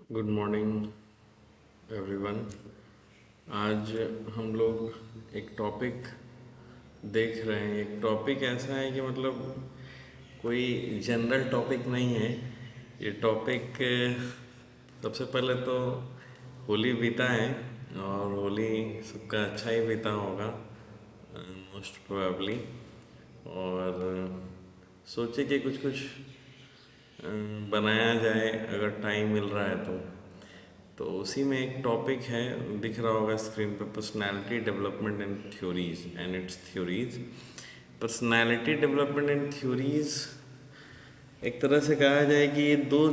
Good morning everyone. आज हम लोग एक टॉपिक देख रहे हैं। एक टॉपिक ऐसा है कि मतलब कोई जनरल टॉपिक नहीं है। ये टॉपिक सबसे पहले तो होली बीता है और होली सबका अच्छा ही बीता होगा मोस्ट प्रोबेबली। और सोचे कि कुछ कुछ बनाया जाए अगर टाइम मिल रहा है तो उसी में एक टॉपिक है, दिख रहा होगा स्क्रीन पे, personality development and theories and it's theories. Personality development and theories एक तरह से कहा जाए कि ये दो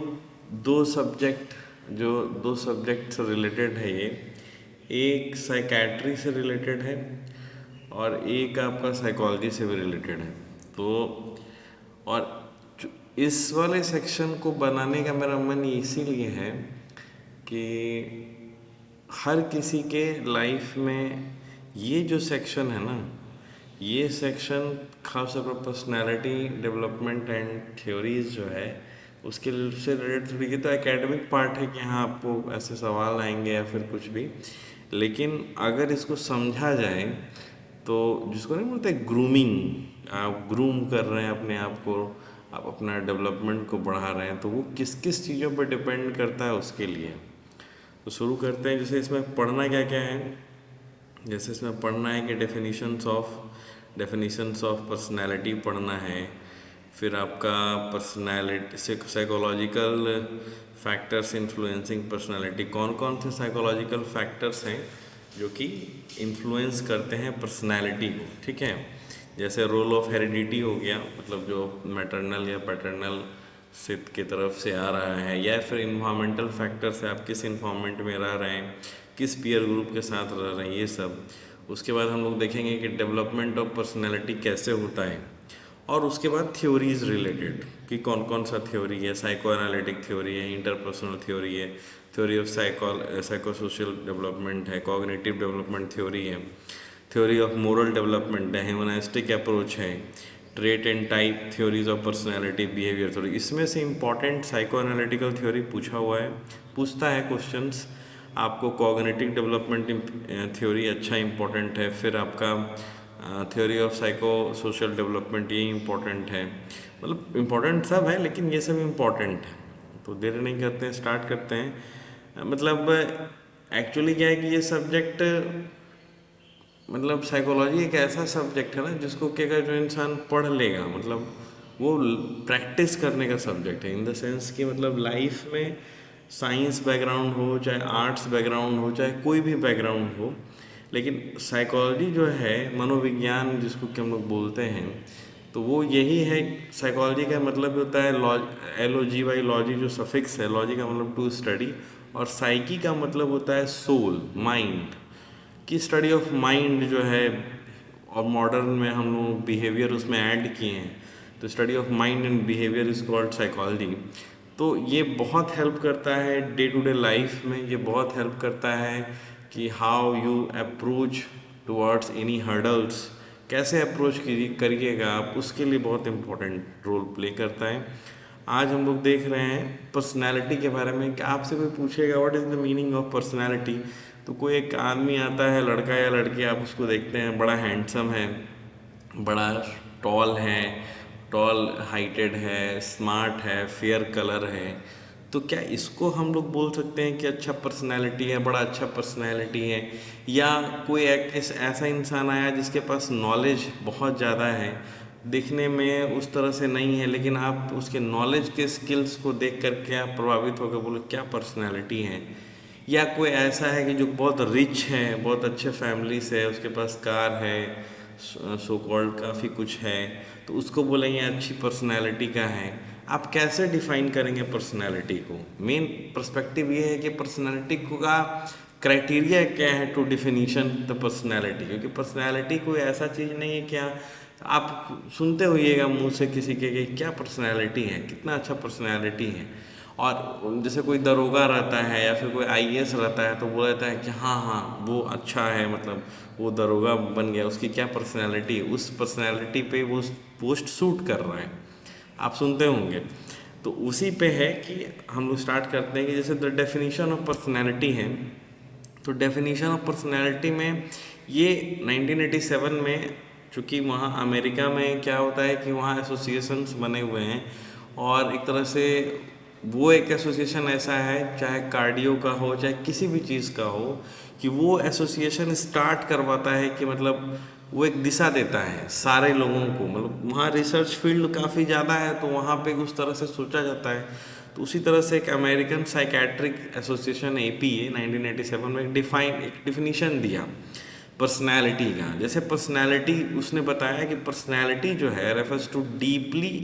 दो सब्जेक्ट जो दो सब्जेक्ट से रिलेटेड है। ये एक साइकेट्री से रिलेटेड है और एक आपका साइकोलॉजी से भी रिलेटेड है। तो और इस वाले सेक्शन को बनाने का मेरा मन इसीलिए है कि हर किसी के लाइफ में ये जो सेक्शन है ना, ये सेक्शन खासतौर पर पर्सनालिटी डेवलपमेंट एंड थ्योरीज जो है उसके से रिलेटेड। थोड़ी ये तो एकेडमिक पार्ट है कि हाँ आपको ऐसे सवाल आएंगे या फिर कुछ भी, लेकिन अगर इसको समझा जाए तो जिसको नहीं बोलते ग्रूमिंग, आप ग्रूम कर रहे हैं अपने आप को, आप अपना डेवलपमेंट को बढ़ा रहे हैं, तो वो किस किस चीज़ों पर डिपेंड करता है उसके लिए। तो शुरू करते हैं। जैसे इसमें पढ़ना क्या क्या है। जैसे इसमें पढ़ना है कि डेफिनेशंस ऑफ पर्सनालिटी पढ़ना है। फिर आपका personality psychological factors influencing personality, कौन कौन से साइकोलॉजिकल फैक्टर्स हैं जो कि इन्फ्लुएंस करते हैं पर्सनालिटी को, ठीक है। जैसे रोल ऑफ हेरिडिटी हो गया, मतलब जो मैटरनल या पैटर्नल सिद्ध की तरफ से आ रहा है, या फिर इन्वामेंटल फैक्टर से आप किस इन्वामेंट में रह रहे हैं, किस पीयर ग्रुप के साथ रह रहे हैं, ये सब। उसके बाद हम लोग देखेंगे कि डेवलपमेंट ऑफ पर्सनैलिटी कैसे होता है। और उसके बाद थ्योरीज रिलेटेड कि कौन कौन सा थ्योरी है, साइको एनालिटिक थ्योरी है, इंटरपर्सनल थ्योरी है, theory of psycho social development है, कॉग्निटिव डेवलपमेंट थ्योरी है, थ्योरी ऑफ मोरल डेवलपमेंट है, ह्यूमनिस्टिक अप्रोच है, trait and type theories of personality, behaviour theory. इसमें से इम्पॉर्टेंट साइको एनालिटिकल थ्योरी पूछा हुआ है, पूछता है क्वेश्चंस आपको। कॉग्निटिव डेवलपमेंट थ्योरी अच्छा इंपॉर्टेंट है। फिर आपका theory of psycho social development, ये इम्पॉर्टेंट है। मतलब इम्पॉर्टेंट सब है लेकिन ये सब इम्पॉर्टेंट है। तो देर नहीं करते हैं, स्टार्ट करते हैं। मतलब एक्चुअली क्या है कि ये सब्जेक्ट, मतलब साइकोलॉजी एक ऐसा सब्जेक्ट है ना जिसको क्या अगर जो इंसान पढ़ लेगा, मतलब वो प्रैक्टिस करने का सब्जेक्ट है। इन द सेंस कि मतलब लाइफ में साइंस बैकग्राउंड हो, चाहे आर्ट्स बैकग्राउंड हो, चाहे कोई भी बैकग्राउंड हो, लेकिन साइकोलॉजी जो है, मनोविज्ञान जिसको कि हम लोग बोलते हैं, तो वो यही है। साइकोलॉजी का मतलब होता है LOGY, लॉजी जो सफिक्स है, लॉजी का मतलब टू स्टडी, और साइकी का मतलब होता है सोल, माइंड की स्टडी ऑफ माइंड जो है। और मॉडर्न में हम लोग बिहेवियर उसमें ऐड किए हैं, तो study of mind and behaviour is called psychology. तो ये बहुत हेल्प करता है डे टू डे लाइफ में। ये बहुत हेल्प करता है कि how you approach towards any hurdles, कैसे अप्रोच करिएगा आप, उसके लिए बहुत इंपॉर्टेंट रोल प्ले करता है। आज हम लोग देख रहे हैं पर्सनैलिटी के बारे में कि आपसे कोई पूछेगा what is the meaning of personality, तो कोई एक आदमी आता है, लड़का या लड़की, आप उसको देखते हैं बड़ा हैंडसम है, बड़ा टॉल है, टॉल हाइटेड है, स्मार्ट है, फेयर कलर है, तो क्या इसको हम लोग बोल सकते हैं कि अच्छा पर्सनैलिटी है, बड़ा अच्छा पर्सनैलिटी है? या कोई एक ऐसा इंसान आया जिसके पास नॉलेज बहुत ज़्यादा है, दिखने में उस तरह से नहीं है, लेकिन आप उसके नॉलेज के स्किल्स को देख कर के आप प्रभावित होकर बोलो क्या पर्सनैलिटी है? या कोई ऐसा है कि जो बहुत रिच है, बहुत अच्छे फैमिली से है, उसके पास कार है, सो कॉल्ड काफ़ी कुछ है, तो उसको बोलेंगे अच्छी पर्सनैलिटी का है? आप कैसे डिफाइन करेंगे पर्सनैलिटी को? मेन पर्सपेक्टिव ये है कि पर्सनैलिटी का क्राइटेरिया क्या है टू डिफिनीशन द पर्सनैलिटी, क्योंकि पर्सनैलिटी कोई ऐसा चीज़ नहीं है। क्या आप सुनते होइएगा मुंह से किसी के कि क्या पर्सनैलिटी है, कितना अच्छा पर्सनैलिटी है। और जैसे कोई दरोगा रहता है या फिर कोई IAS रहता है तो वो रहता है कि हाँ हाँ वो अच्छा है, मतलब वो दरोगा बन गया, उसकी क्या पर्सनैलिटी, उस पर्सनैलिटी पे वो पोस्ट सूट कर रहा है, आप सुनते होंगे। तो उसी पे है कि हम लोग स्टार्ट करते हैं कि जैसे द डेफिनेशन ऑफ पर्सनैलिटी है। तो डेफिनेशन ऑफ पर्सनैलिटी में ये 1987 में, चूँकि वहाँ अमेरिका में क्या होता है कि वहाँ एसोसिएशंस बने हुए हैं, और एक तरह से वो एक एसोसिएशन ऐसा है, चाहे कार्डियो का हो चाहे किसी भी चीज़ का हो, कि वो एसोसिएशन स्टार्ट करवाता है कि मतलब वो एक दिशा देता है सारे लोगों को। मतलब वहाँ रिसर्च फील्ड काफ़ी ज़्यादा है, तो वहाँ पे उस तरह से सोचा जाता है। तो उसी तरह से एक अमेरिकन साइकेट्रिक एसोसिएशन APA 1987 में एक डिफिनीशन दिया पर्सनैलिटी का। जैसे पर्सनैलिटी उसने बताया कि पर्सनैलिटी जो है refers to deeply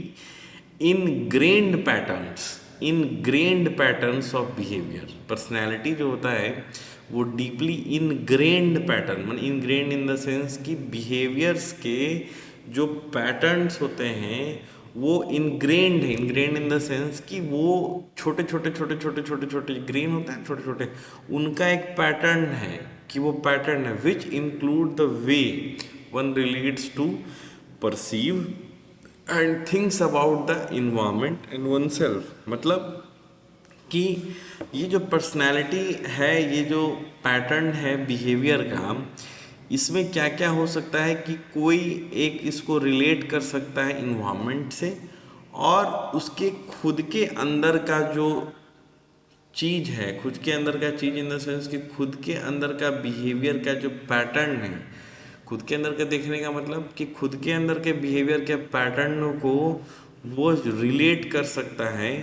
ingrained patterns of behaviour. Personality जो होता है वो डीपली इनग्रेन्ड पैटर्न, मतलब इनग्रेन्ड इन द सेंस कि बिहेवियर्स के जो पैटर्न्स होते हैं वो इनग्रेन्ड है। इनग्रेन्ड इन द सेंस कि वो छोटे छोटे छोटे छोटे छोटे छोटे ग्रेन होते हैं, छोटे छोटे, उनका एक पैटर्न है, कि वो पैटर्न है which include the way one relates to perceive and things about the environment and oneself. मतलब कि ये जो पर्सनैलिटी है, ये जो पैटर्न है बिहेवियर का, इसमें क्या क्या हो सकता है कि कोई एक इसको रिलेट कर सकता है इन्वायरमेंट से, और उसके खुद के अंदर का जो चीज़ है, खुद के अंदर का चीज़ इन द सेंस कि खुद के अंदर का बिहेवियर का जो पैटर्न है, खुद के अंदर का देखने का मतलब कि खुद के अंदर के बिहेवियर के पैटर्न को वो रिलेट कर सकता है।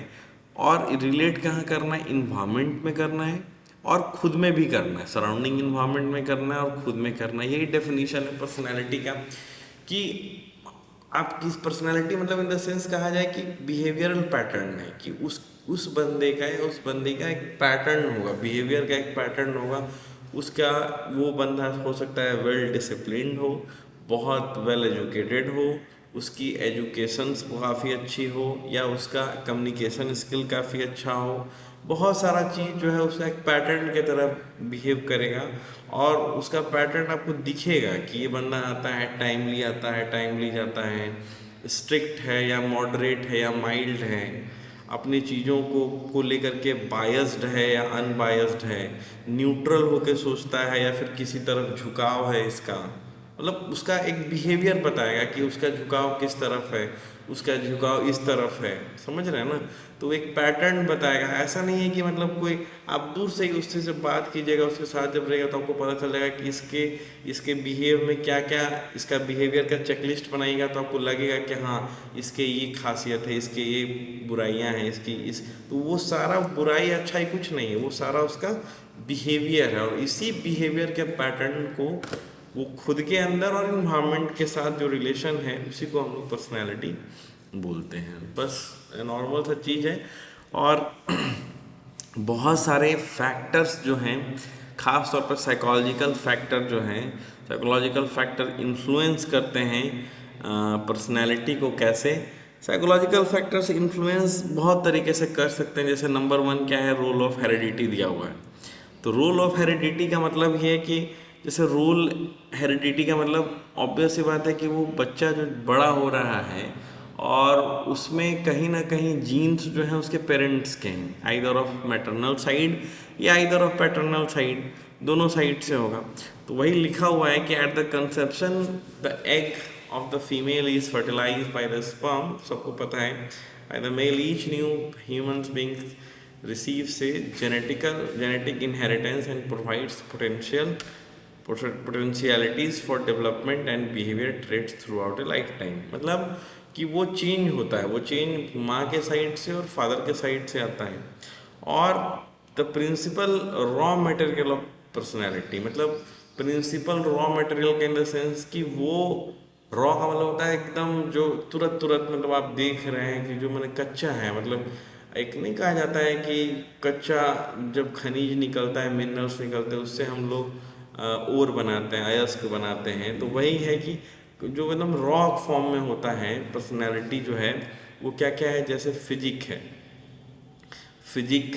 और रिलेट कहाँ करना है? इन्वायरमेंट में करना है और खुद में भी करना है, सराउंडिंग इन्वायरमेंट में करना है और खुद में करना है। यही डेफिनेशन है पर्सनैलिटी का, कि आपकी पर्सनैलिटी मतलब इन द सेंस कहा जाए कि बिहेवियरल पैटर्न है, कि उस बंदे का या उस बंदी का एक पैटर्न होगा, बिहेवियर का एक पैटर्न होगा उसका। वो बंदा हो सकता है वेल डिसिप्लिन्ड हो, बहुत वेल एजुकेटेड हो, उसकी एजुकेशंस काफ़ी अच्छी हो, या उसका कम्युनिकेशन स्किल काफ़ी अच्छा हो। बहुत सारा चीज़ जो है उसका एक पैटर्न की तरह बिहेव करेगा, और उसका पैटर्न आपको दिखेगा कि ये बंदा आता है टाइमली जाता है, स्ट्रिक्ट है या मॉडरेट है या माइल्ड है, अपनी चीज़ों को लेकर के बायस्ड है या अनबायस्ड है, न्यूट्रल होकर सोचता है या फिर किसी तरफ झुकाव है इसका। मतलब उसका एक बिहेवियर बताएगा कि उसका झुकाव किस तरफ है, उसका झुकाव इस तरफ है, समझ रहे हैं ना। तो एक पैटर्न बताएगा। ऐसा नहीं है कि मतलब कोई आप दूर से ही उससे जब बात कीजिएगा, उसके साथ जब रहेगा तो आपको पता चल जाएगा कि इसके बिहेव में क्या क्या, इसका बिहेवियर का चेकलिस्ट बनाएगा तो आपको लगेगा कि हाँ इसके ये खासियत है, इसके ये बुराइयां हैं, तो वो सारा बुराई अच्छाई कुछ नहीं है, वो सारा उसका बिहेवियर है। और इसी बिहेवियर के पैटर्न को वो खुद के अंदर और इन्वायरमेंट के साथ जो रिलेशन है उसी को हम लोग पर्सनैलिटी बोलते हैं। बस नॉर्मल सा चीज़ है। और बहुत सारे फैक्टर्स जो हैं, ख़ास तौर पर साइकोलॉजिकल फैक्टर जो हैं, साइकोलॉजिकल फैक्टर इन्फ्लुएंस करते हैं पर्सनैलिटी को। कैसे साइकोलॉजिकल फैक्टर्स इन्फ्लुएंस बहुत तरीके से कर सकते हैं। जैसे नंबर 1 क्या है? रोल ऑफ हेरिडिटी दिया हुआ है। तो रोल ऑफ हेरिडिटी का मतलब ये है कि जैसे रोल हेरिडिटी का मतलब ऑब्वियस सी बात है कि वो बच्चा जो बड़ा हो रहा है और उसमें कहीं ना कहीं जीन्स जो हैं उसके पेरेंट्स के हैं, आइदर ऑफ मैटरनल साइड या आइदर ऑफ पैटर्नल साइड, दोनों साइड से होगा। तो वही लिखा हुआ है कि at the conception the egg of the female is fertilize by the sperm, सबको पता है, by the male each new human beings receives a genetic inheritance and provides potentialities for development and behavior traits throughout a lifetime। मतलब कि वो change होता है, वो change माँ के साइड से और फादर के साइड से आता है। और the principal raw material of personality, मतलब principal raw material in the sense कि वो रॉ का मतलब होता है एकदम जो तुरंत मतलब आप देख रहे हैं कि जो मैंने कच्चा है। मतलब एक नहीं कहा जाता है कि कच्चा जब खनिज निकलता है, मिनरल्स निकलते हैं, उससे हम लोग ओर बनाते हैं, अयस्क बनाते हैं। तो वही है कि जो एकदम रॉ फॉर्म में होता है पर्सनैलिटी जो है वो क्या क्या है। जैसे फिजिक है, physique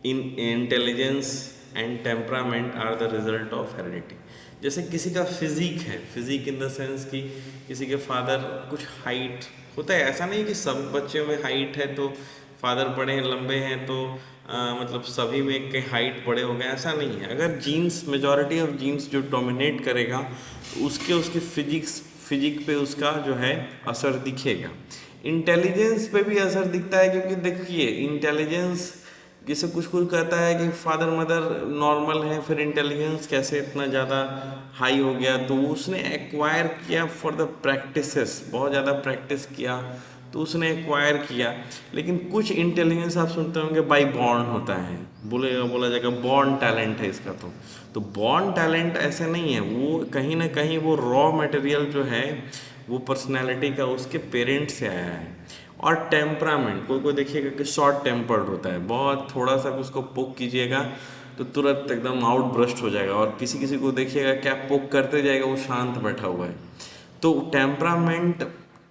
in intelligence and temperament are the result of heredity. जैसे किसी का फिजिक है, फिजिक इन द सेंस कि किसी के फादर कुछ हाइट होता है, ऐसा नहीं कि सब बच्चों में हाइट है तो फादर बड़े हैं लंबे हैं तो मतलब सभी में के हाइट बड़े हो गए, ऐसा नहीं है। अगर जीन्स, मेजॉरिटी ऑफ जीन्स जो डोमिनेट करेगा तो उसके फिजिक पे उसका जो है असर दिखेगा। इंटेलिजेंस पे भी असर दिखता है, क्योंकि देखिए इंटेलिजेंस जैसे कुछ कुछ कहता है कि फादर मदर नॉर्मल है, फिर इंटेलिजेंस कैसे इतना ज़्यादा हाई हो गया, तो उसने एक्वायर किया फॉर द प्रैक्टिसेस, बहुत ज़्यादा प्रैक्टिस किया तो उसने एक्वायर किया। लेकिन कुछ इंटेलिजेंस आप सुनते होंगे बाई बॉर्न होता है, बोला जाएगा बॉर्न टैलेंट है इसका, तो बॉर्न टैलेंट ऐसे नहीं है, वो कहीं ना कहीं वो रॉ मटेरियल जो है वो पर्सनैलिटी का उसके पेरेंट्स से आया है। और टेम्परामेंट, कोई कोई देखिएगा कि शॉर्ट टेम्पर्ड होता है, बहुत थोड़ा सा उसको पोक कीजिएगा तो तुरंत एकदम आउट ब्रस्ट हो जाएगा, और किसी किसी को देखिएगा क्या पोक करते जाएगा वो शांत बैठा हुआ है। तो टेम्परामेंट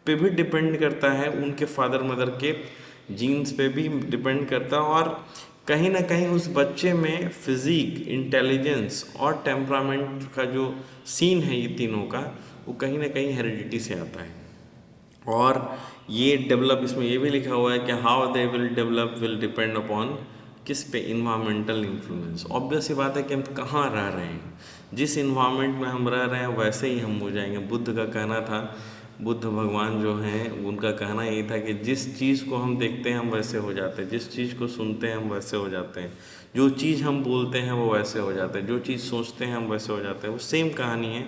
पे भी डिपेंड करता है, उनके फादर मदर के जीन्स पे भी डिपेंड करता है, और कहीं ना कहीं उस बच्चे में फिजिक, इंटेलिजेंस और टेम्परामेंट का जो सीन है ये तीनों का, वो कहीं ना कहीं हेरिडिटी से आता है। और ये डेवलप, इसमें ये भी लिखा हुआ है कि how they will develop will depend upon किस पे, इन्वामेंटल इन्फ्लुएंस। ऑब्वियस सी बात है कि हम कहाँ रह रहे हैं, जिस इन्वामेंट में हम रह रहे हैं वैसे ही हम हो जाएंगे। बुद्ध का कहना था, बुद्ध भगवान जो हैं उनका कहना यही था कि जिस चीज़ को हम देखते हैं हम वैसे हो जाते हैं, जिस चीज़ को सुनते हैं हम वैसे हो जाते हैं, जो चीज़ हम बोलते हैं वो वैसे हो जाते हैं, जो चीज़ सोचते हैं हम वैसे हो जाते हैं। वो सेम कहानी है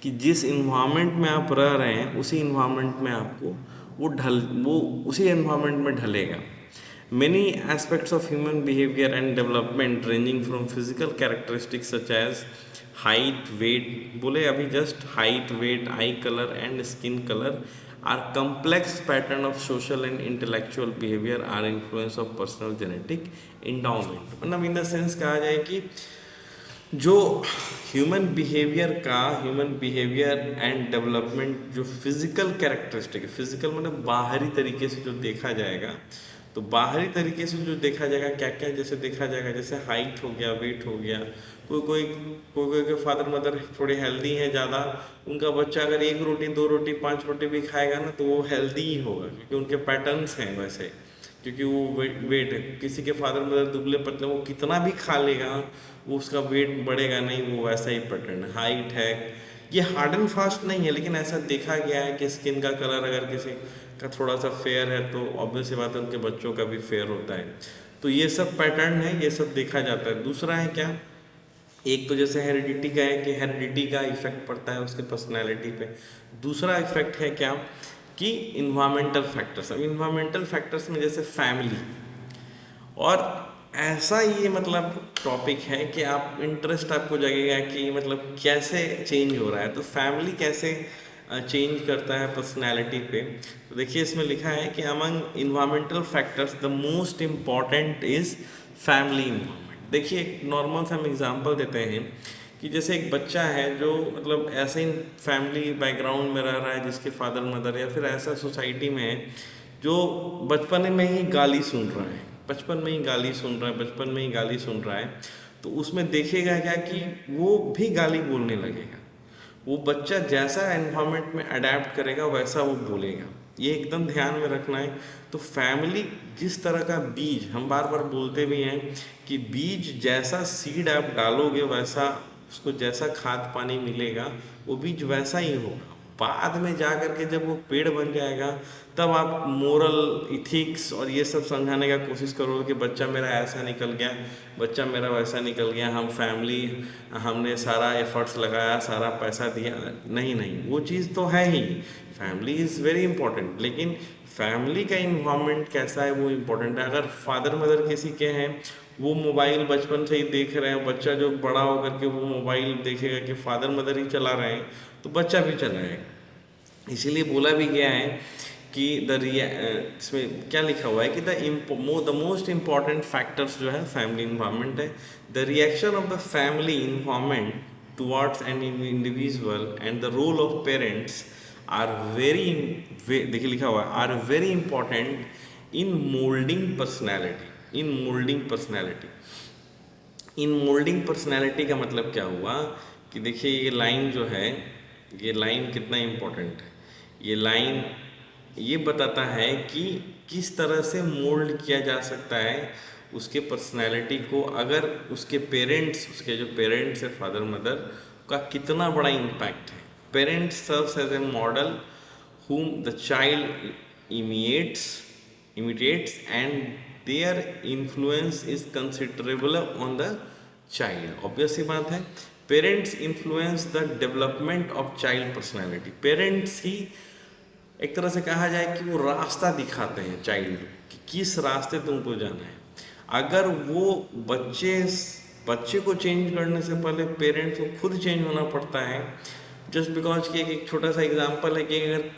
कि जिस इन्वायरमेंट में आप रह रहे हैं उसी इन्वायरमेंट में आपको वो उसी इन्वायरमेंट में ढलेगा। Many aspects of human behaviour and development ranging from physical characteristics such as height, weight, बोले अभी just height, weight, eye colour and skin colour are complex pattern of social and intellectual behavior are influence of personal genetic endowment। मतलब इन the sense कहा जाए कि जो human behaviour and development, जो physical characteristic है, physical मतलब बाहरी तरीके से जो देखा जाएगा, तो बाहरी तरीके से जो देखा जाएगा क्या क्या, जैसे देखा जाएगा जैसे हाइट हो गया, वेट हो गया, कोई के फादर मदर थोड़े हेल्दी हैं ज़्यादा, उनका बच्चा अगर 1 रोटी 2 रोटी 5 रोटी भी खाएगा ना तो वो हेल्दी ही होगा, क्योंकि उनके पैटर्न्स हैं वैसे, क्योंकि वो वेट है। किसी के फादर मदर दुबले पतले, वो कितना भी खा लेगा वो उसका वेट बढ़ेगा नहीं, वो वैसा ही पैटर्न है। हाइट है, ये हार्ड एंड फास्ट नहीं है, लेकिन ऐसा देखा गया है कि स्किन का कलर अगर किसी का थोड़ा सा फेयर है तो ऑब्वियस सी बात है उनके बच्चों का भी फेयर होता है। तो ये सब पैटर्न है, ये सब देखा जाता है। दूसरा है क्या, एक तो जैसे हेरिडिटी का है कि हेरिडिटी का इफेक्ट पड़ता है उसके पर्सनैलिटी पे। दूसरा इफेक्ट है क्या कि इन्वायरमेंटल फैक्टर्स। अब इन्वायरमेंटल फैक्टर्स में जैसे फैमिली, और ऐसा ये मतलब टॉपिक है कि आप इंटरेस्ट आपको जगेगा कि मतलब कैसे चेंज हो रहा है, तो फैमिली कैसे चेंज करता है पर्सनैलिटी पे। तो देखिए इसमें लिखा है कि among environmental factors the most important is family environment. देखिए एक नॉर्मल सा हम एग्जांपल देते हैं कि जैसे एक बच्चा है जो मतलब ऐसे ही फैमिली बैकग्राउंड में रह रहा है, जिसके फादर मदर या फिर ऐसा सोसाइटी में है जो बचपन में ही गाली सुन रहा है, बचपन में ही गाली सुन रहा है, बचपन में ही गाली सुन रहा है, तो उसमें देखेगा क्या कि वो भी गाली बोलने लगेगा। वो बच्चा जैसा एनवायरनमेंट में अडेप्ट करेगा वैसा वो बोलेगा, ये एकदम ध्यान में रखना है। तो फैमिली जिस तरह का बीज, हम बार बार बोलते भी हैं कि बीज जैसा सीड आप डालोगे वैसा उसको जैसा खाद पानी मिलेगा, वो बीज वैसा ही होगा। बाद में जा करके जब वो पेड़ बन जाएगा तब आप मोरल इथिक्स और ये सब समझाने का कोशिश करोगे कि बच्चा मेरा ऐसा निकल गया, बच्चा मेरा वैसा निकल गया, हमने सारा एफर्ट्स लगाया, सारा पैसा दिया। नहीं नहीं, वो चीज़ तो है ही, फैमिली इज़ वेरी इंपॉर्टेंट, लेकिन फैमिली का इन्वायरमेंट कैसा है वो इम्पोर्टेंट है। अगर फादर मदर किसी के हैं, वो मोबाइल बचपन से ही देख रहे हैं, बच्चा जो बड़ा होकर के वो मोबाइल देखेगा कि फादर मदर ही चला रहे हैं, तो बच्चा भी चलाएगा। इसीलिए बोला भी गया है कि इसमें क्या लिखा हुआ है कि द मोस्ट इम्पॉर्टेंट फैक्टर्स जो है फैमिली इन्वायरमेंट है। The reaction of the family environment towards an individual and the role of parents are देखिए लिखा हुआ है, are very important in moulding personality. In moulding personality का मतलब क्या हुआ कि देखिए ये लाइन जो है, ये लाइन कितना इम्पोर्टेंट है। ये लाइन ये बताता है कि किस तरह से मोल्ड किया जा सकता है उसके पर्सनैलिटी को, अगर उसके पेरेंट्स, उसके जो पेरेंट्स है फादर मदर का कितना बड़ा इम्पैक्ट है। Parents serves as a model whom the child imitates and their influence is considerable on the child। obvious सी बात है, parents influence the development of child personality. Parents ही एक तरह से कहा जाए कि वो रास्ता दिखाते हैं चाइल्ड कि किस रास्ते तुमको जाना है। अगर वो बच्चे को चेंज करने से पहले पेरेंट्स को खुद चेंज होना पड़ता है। जस्ट बिकॉज कि एक छोटा सा एग्जांपल है कि अगर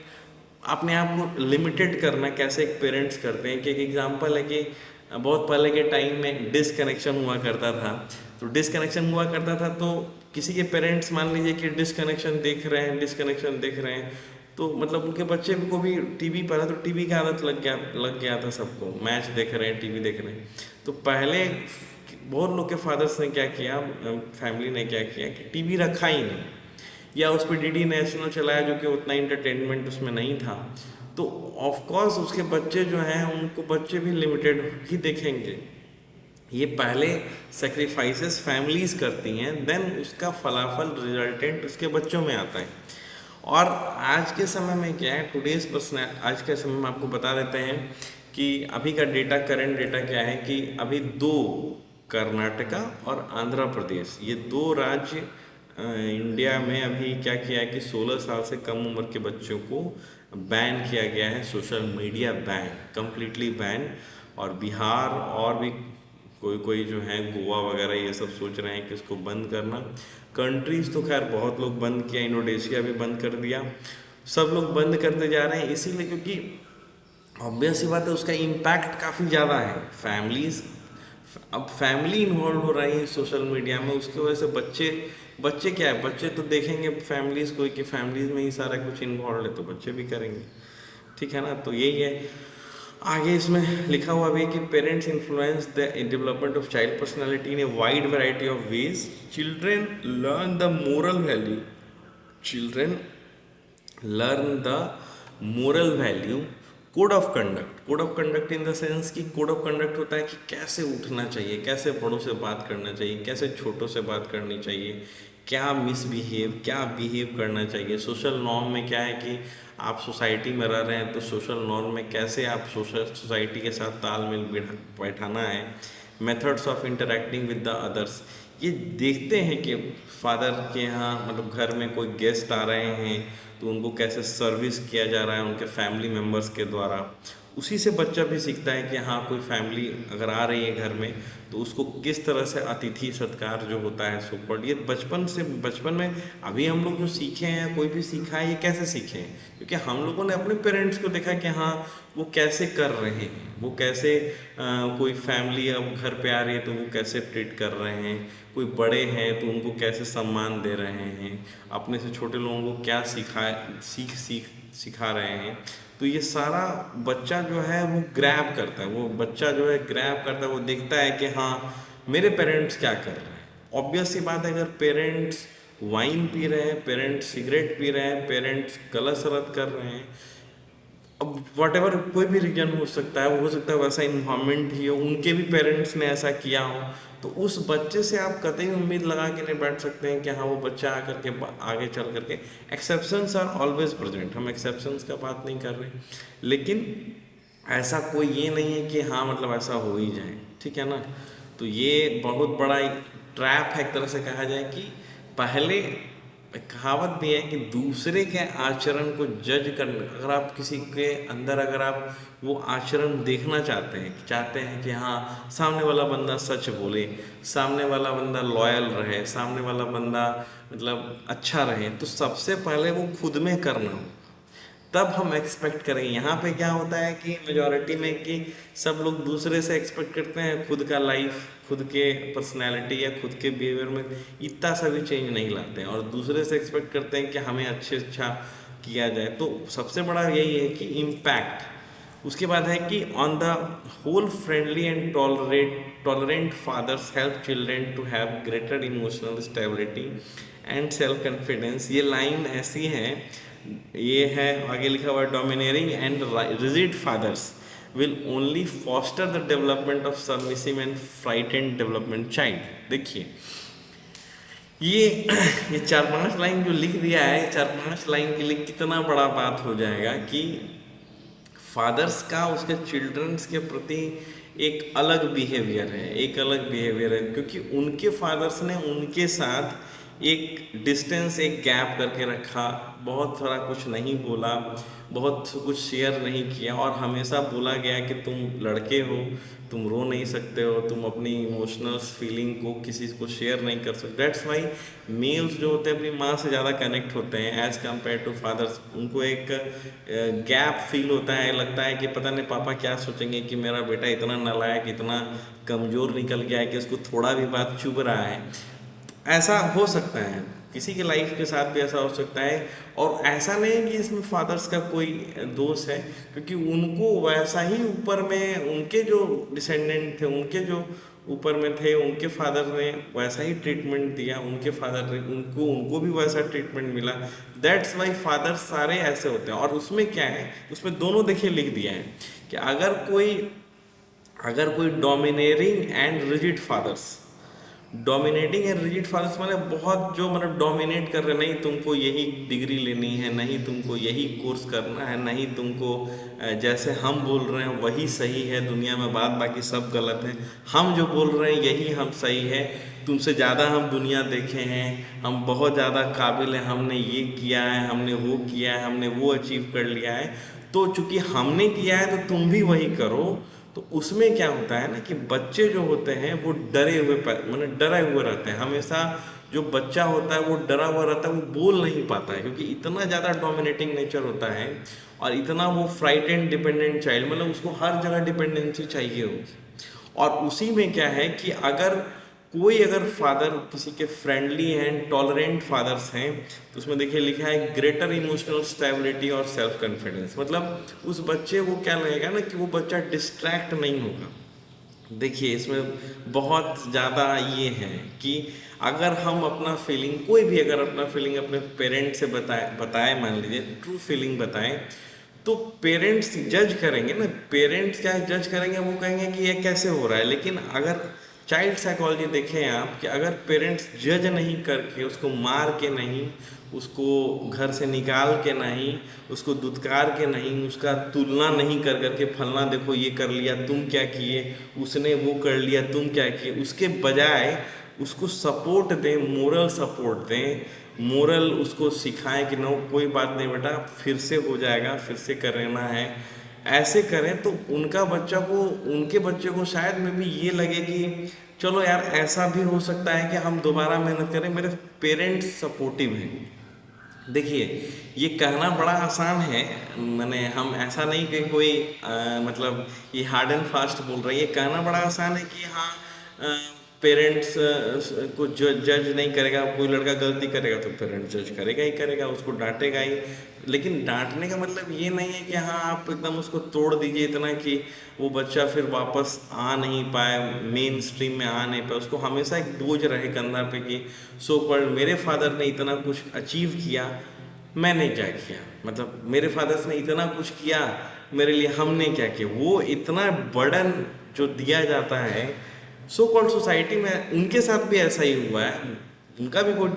अपने आप को लिमिटेड करना कैसे एक पेरेंट्स करते हैं, कि एक एग्जांपल है कि बहुत पहले के टाइम में डिसकनेक्शन हुआ करता था। तो डिसकनेक्शन हुआ करता था तो किसी के पेरेंट्स मान लीजिए कि डिसकनेक्शन देख रहे हैं, तो मतलब उनके बच्चे को भी टीवी पर, तो टीवी की आदत लग गया था सबको, मैच देख रहे हैं, टीवी देख रहे हैं। तो पहले बहुत लोग के फादर्स ने क्या किया, फैमिली ने क्या किया कि टीवी रखा ही नहीं, या उस पर डीडी नेशनल चलाया जो कि उतना इंटरटेनमेंट उसमें नहीं था। तो ऑफकोर्स उसके बच्चे जो हैं उनको बच्चे भी लिमिटेड ही देखेंगे। ये पहले सेक्रीफाइसेस फैमिलीज करती हैं, देन उसका फलाफल रिजल्टेंट उसके बच्चों में आता है। और आज के समय में क्या है, टुडेज पर्सनल, आज के समय में आपको बता देते हैं कि अभी का डेटा, करंट डेटा क्या है कि अभी 2 कर्नाटका और आंध्र प्रदेश, ये 2 राज्य इंडिया में अभी क्या किया है कि 16 साल से कम उम्र के बच्चों को बैन किया गया है, social media ban, completely ban. और बिहार और भी कोई जो है, गोवा वगैरह, ये सब सोच रहे हैं कि इसको बंद करना। कंट्रीज़ तो खैर बहुत लोग बंद किया, इंडोनेशिया भी बंद कर दिया, सब लोग बंद करते जा रहे हैं, इसीलिए क्योंकि ऑब्वियस सी बात है उसका इम्पैक्ट काफ़ी ज़्यादा है। अब फैमिली इन्वॉल्व हो रही है सोशल मीडिया में, उसकी वजह से बच्चे क्या है, बच्चे तो देखेंगे फैमिलीज को कि फैमिलीज में ही सारा कुछ इन्वॉल्व है, तो बच्चे भी करेंगे, ठीक है ना। तो यही है। आगे इसमें लिखा हुआ भी है कि parents influence the development of child personality in a wide variety of ways. Children learn the moral value, children learn the moral value, code of conduct in the sense कि कोड ऑफ कंडक्ट होता है कि कैसे उठना चाहिए, कैसे बड़ों से बात करना चाहिए, कैसे छोटों से बात करनी चाहिए, क्या क्या बिहेव करना चाहिए। सोशल नॉर्म में क्या है कि आप सोसाइटी में रह रहे हैं तो सोशल नॉर्म में कैसे आप सोसाइटी के साथ तालमेल बैठाना है। Methods of interacting with the others, ये देखते हैं कि फादर के यहाँ मतलब घर में कोई गेस्ट आ रहे हैं तो उनको कैसे सर्विस किया जा रहा है उनके फैमिली मेम्बर्स के द्वारा। उसी से बच्चा भी सीखता है कि हाँ, कोई फैमिली अगर आ रही है घर में तो उसको किस तरह से अतिथि सत्कार जो होता है सुपर, ये बचपन में अभी हम लोग जो सीखे हैं, कोई भी सीखा है, ये कैसे सीखे हैं, क्योंकि हम लोगों ने अपने पेरेंट्स को देखा कि हाँ वो कैसे कर रहे हैं, वो कैसे कोई फैमिली अब घर पे आ रही है तो वो कैसे ट्रीट कर रहे हैं, कोई बड़े हैं तो उनको कैसे सम्मान दे रहे हैं, अपने से छोटे लोगों को क्या सिखा रहे हैं। तो ये सारा बच्चा जो है वो ग्रैब करता है, वो देखता है कि हाँ मेरे पेरेंट्स क्या कर रहे हैं। ऑब्वियस सी बात है, अगर पेरेंट्स वाइन पी रहे हैं, पेरेंट्स सिगरेट पी रहे हैं, पेरेंट्स गलत सलत कर रहे हैं, अब वट एवर कोई भी रीजन हो सकता है, वो हो सकता है वैसा इन्वायरमेंट ही हो, उनके भी पेरेंट्स ने ऐसा किया हो, तो उस बच्चे से आप कतई उम्मीद लगा के नहीं बैठ सकते हैं कि हाँ वो बच्चा आकर के आगे चल करके, एक्सेप्शंस आर ऑलवेज प्रेजेंट, हम एक्सेप्शंस का बात नहीं कर रहे, लेकिन ऐसा कोई ये नहीं है कि हाँ मतलब ऐसा हो ही जाए, ठीक है ना। तो ये बहुत बड़ा ट्रैप है, एक तरह से कहा जाए कि पहले कहावत भी है कि दूसरे के आचरण को जज करना, अगर आप किसी के अंदर अगर आप वो आचरण देखना चाहते हैं कि हाँ सामने वाला बंदा सच बोले, सामने वाला बंदा लॉयल रहे, सामने वाला बंदा मतलब अच्छा रहे, तो सबसे पहले वो खुद में करना हो, तब हम एक्सपेक्ट करेंगे। यहाँ पे क्या होता है कि मेजॉरिटी में कि सब लोग दूसरे से एक्सपेक्ट करते हैं, खुद का लाइफ, खुद के पर्सनैलिटी या खुद के बिहेवियर में इतना सा भी चेंज नहीं लाते हैं, और दूसरे से एक्सपेक्ट करते हैं कि हमें अच्छा किया जाए। तो सबसे बड़ा यही है कि इम्पैक्ट। उसके बाद है कि on the whole friendly and tolerant fathers help children to have greater emotional stability and self confidence. ये लाइन ऐसी है, ये है आगे लिखा हुआ, dominating and rigid fathers will only foster the development of submissive and frightened development child. देखिए ये ये 4-5 लाइन जो लिख दिया है, 4-5 लाइन के लिए कितना बड़ा बात हो जाएगा कि फादर्स का उसके चिल्ड्रंस के प्रति एक अलग बिहेवियर है, एक अलग बिहेवियर है, क्योंकि उनके फादर्स ने उनके साथ एक डिस्टेंस, एक गैप करके रखा, बहुत सारा कुछ नहीं बोला, बहुत कुछ शेयर नहीं किया, और हमेशा बोला गया कि तुम लड़के हो, तुम रो नहीं सकते हो, तुम अपनी इमोशनल फीलिंग को किसी को शेयर नहीं कर सकते। दैट्स वाई मेल्स जो होते हैं अपनी माँ से ज़्यादा कनेक्ट होते हैं एज़ कम्पेयर टू फादर्स। उनको एक गैप फील होता है, लगता है कि पता नहीं पापा क्या सोचेंगे कि मेरा बेटा इतना नालायक, इतना कमज़ोर निकल गया है कि उसको थोड़ा भी बात चुभ रहा है। ऐसा हो सकता है, किसी के लाइफ के साथ भी ऐसा हो सकता है। और ऐसा नहीं है कि इसमें फादर्स का कोई दोष है, क्योंकि उनको वैसा ही ऊपर में उनके जो डिसेंडेंट थे, उनके जो ऊपर में थे, उनके फादर ने वैसा ही ट्रीटमेंट दिया, उनके फादर ने उनको भी वैसा ट्रीटमेंट मिला। दैट्स वाई फादर सारे ऐसे होते हैं। और उसमें क्या है, उसमें दोनों देखिए लिख दिया है कि अगर कोई dominating and rigid fathers, dominating and rigid fathers माने बहुत जो मतलब डोमिनेट कर रहे, नहीं तुमको यही डिग्री लेनी है, नहीं तुमको यही कोर्स करना है, नहीं तुमको जैसे हम बोल रहे हैं वही सही है दुनिया में, बाकी सब गलत है, हम जो बोल रहे हैं यही हम सही है, तुमसे ज़्यादा हम दुनिया देखे हैं, हम बहुत ज़्यादा काबिल हैं, हमने ये किया है, हमने वो किया है, हमने वो अचीव कर लिया है, तो चूंकि हमने किया है तो तुम भी वही करो। तो उसमें क्या होता है ना कि बच्चे जो होते हैं वो डरे हुए मतलब डरे हुए रहते हैं हमेशा। जो बच्चा होता है वो डरा हुआ रहता है, वो बोल नहीं पाता है, क्योंकि इतना ज़्यादा डोमिनेटिंग नेचर होता है और इतना वो फ्राइटेंड डिपेंडेंट चाइल्ड, मतलब उसको हर जगह डिपेंडेंसी चाहिए होगी। और उसी में क्या है कि अगर फादर किसी के फ्रेंडली एंड टॉलरेंट फादर्स हैं, तो उसमें देखिए लिखा है ग्रेटर इमोशनल स्टेबिलिटी और सेल्फ कॉन्फिडेंस। मतलब उस बच्चे को क्या लगेगा ना कि वो बच्चा डिस्ट्रैक्ट नहीं होगा। देखिए इसमें बहुत ज़्यादा ये है कि अगर हम अपना फीलिंग, कोई भी अगर अपना फीलिंग अपने पेरेंट्स से बताए मान लीजिए ट्रू फीलिंग बताएं, तो पेरेंट्स जज करेंगे ना, पेरेंट्स क्या जज करेंगे, वो कहेंगे कि ये कैसे हो रहा है। लेकिन अगर चाइल्ड साइकोलॉजी देखें आप कि अगर पेरेंट्स जज नहीं करके, उसको मार के नहीं, उसको घर से निकाल के नहीं, उसको दुत्कार के नहीं, उसका तुलना नहीं कर करके फलना देखो ये कर लिया तुम क्या किए, उसने वो कर लिया तुम क्या किए, उसके बजाय उसको सपोर्ट दें, मोरल सपोर्ट दें, मोरल उसको सिखाएं कि नो कोई बात नहीं बेटा, फिर से हो जाएगा, फिर से करना है, ऐसे करें तो उनके बच्चे को शायद में भी ये लगे कि चलो यार ऐसा भी हो सकता है कि हम दोबारा मेहनत करें, मेरे पेरेंट्स सपोर्टिव हैं। देखिए ये कहना बड़ा आसान है, मैंने हम ऐसा नहीं कि कोई मतलब ये हार्ड एंड फास्ट बोल रहा है, ये कहना बड़ा आसान है कि हाँ पेरेंट्स को जज नहीं करेगा, कोई लड़का गलती करेगा तो पेरेंट्स जज करेगा ही करेगा, उसको डांटेगा ही। लेकिन डांटने का मतलब ये नहीं है कि हाँ आप एकदम उसको तोड़ दीजिए इतना कि वो बच्चा फिर वापस आ नहीं पाए, मेन स्ट्रीम में आ नहीं पाए, उसको हमेशा एक बोझ रहे कंधा पे कि सो कॉल्ड मेरे फादर ने इतना कुछ अचीव किया, मैंने क्या किया, मतलब मेरे फादर्स ने इतना कुछ किया मेरे लिए, हमने क्या किया। वो इतना बर्डन जो दिया जाता है सो कॉल्ड सोसाइटी में, उनके साथ भी ऐसा ही हुआ है, उनका भी कोई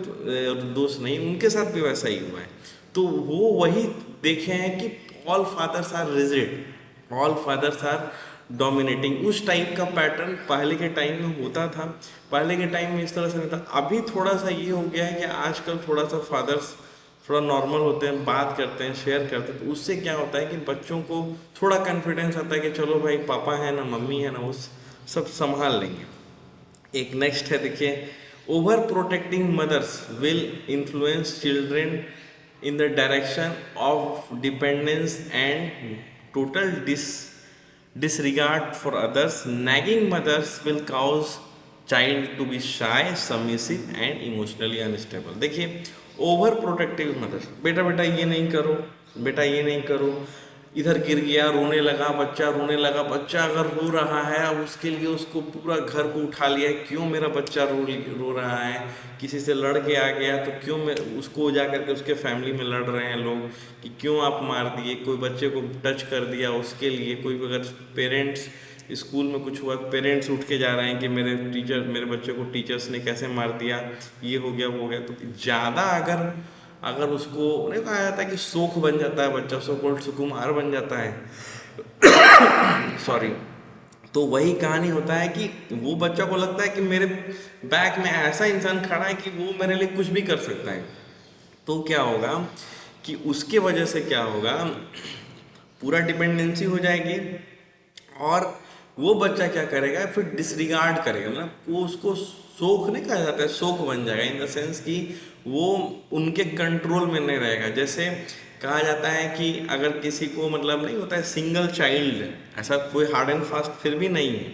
दोष नहीं, उनके साथ भी वैसा ही हुआ है। तो वो वही देखे हैं कि all fathers are rigid, all fathers are dominating. उस टाइप का पैटर्न पहले के टाइम में होता था, पहले के टाइम में इस तरह से नहीं था। अभी थोड़ा सा ये हो गया है कि आजकल थोड़ा सा फादर्स थोड़ा नॉर्मल होते हैं, बात करते हैं, शेयर करते हैं, तो उससे क्या होता है कि बच्चों को थोड़ा कॉन्फिडेंस आता है कि चलो भाई पापा है ना, मम्मी है ना, वो सब संभाल लेंगे। एक नेक्स्ट है देखिए, over protecting mothers will influence children in the direction of dependence and total disregard for others. Nagging mothers will cause child to be shy, submissive and emotionally unstable. देखिए ओवर प्रोटेक्टिव मदर्स, बेटा बेटा ये नहीं करो, बेटा ये नहीं करो, इधर गिर गया, रोने लगा बच्चा, रोने लगा बच्चा, अगर रो रहा है अब उसके लिए उसको पूरा घर को उठा लिया है, क्यों मेरा बच्चा रो रहा है, किसी से लड़ के आ गया तो क्यों मैं उसको जा करके उसके फैमिली में लड़ रहे हैं लोग कि क्यों आप मार दिए, कोई बच्चे को टच कर दिया उसके लिए, कोई अगर पेरेंट्स स्कूल में कुछ हुआ, पेरेंट्स उठ के जा रहे हैं कि मेरे बच्चे को टीचर्स ने कैसे मार दिया, ये हो गया वो हो गया, तो ज़्यादा अगर अगर उसको नहीं कहा जाता है कि शोक बन जाता है बच्चा, सो कॉल्ड सुकुमार बन जाता है सॉरी। तो वही कहानी होता है कि वो बच्चा को लगता है कि मेरे बैक में ऐसा इंसान खड़ा है कि वो मेरे लिए कुछ भी कर सकता है। तो क्या होगा कि उसके वजह से क्या होगा, पूरा डिपेंडेंसी हो जाएगी, और वो बच्चा क्या करेगा फिर डिसरिगार्ड करेगा, मतलब वो उसको शौक नहीं कहा जाता है, शौक बन जाएगा इन द सेंस कि वो उनके कंट्रोल में नहीं रहेगा। जैसे कहा जाता है कि अगर किसी को मतलब नहीं होता है सिंगल चाइल्ड, ऐसा कोई हार्ड एंड फास्ट फिर भी नहीं है,